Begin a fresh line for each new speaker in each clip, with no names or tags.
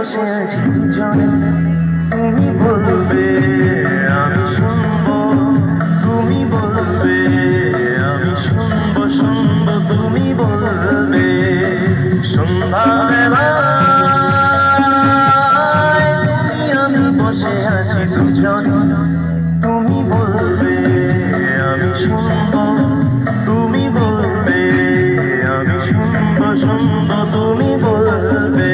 বসে আছি দুজনে, তুমি বলবে আমি শুনবো, তুমি বলবে আমি শুনবো, শুনবো তুমি বলবে। সন্ধ্যাবেলায় তুমি আমি বসে আছি দুজনে, তুমি বলবে আমি শুনবো, তুমি বলবে আমি শুনবো, শুনবো তুমি বলবে।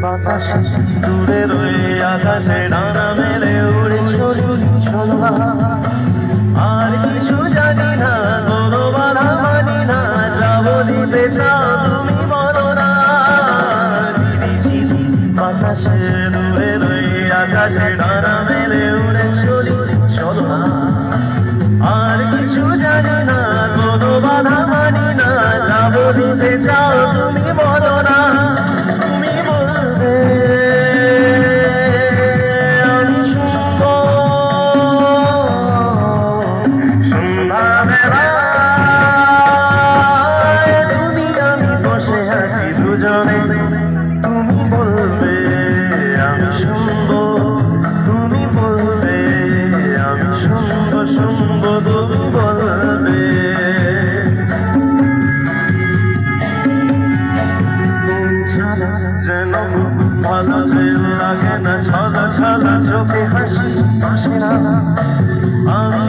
বাতাসে দূরে রয়ে আকাশে ডানা মেলে উড়ে চলি চলো, আর কিছু জানি না, কোনো বাধা মানি না, যা বলিতে চাও তুমি বলো না। ঝিরি বাতাসে দূরে রয়ে আকাশে ডানা মেলে উড়ে চলি চলো, আর কিছু জানি না, কোনো বাধা মানি না, যা বলিতে চাও তুমি বলো না। তুমি বলবে আমি শুনবো, সন্ধ্যাবেলায় তুমি আমি বসে আছি দুজনে, তুমি বলবে আমি শুনবো, তুমি বলবে আমি শুনবো, শুনবো তুমি বলবে। যেন ভালো যে লাগে না, ছলা ছলা চোখে হাসি আসে না, আমি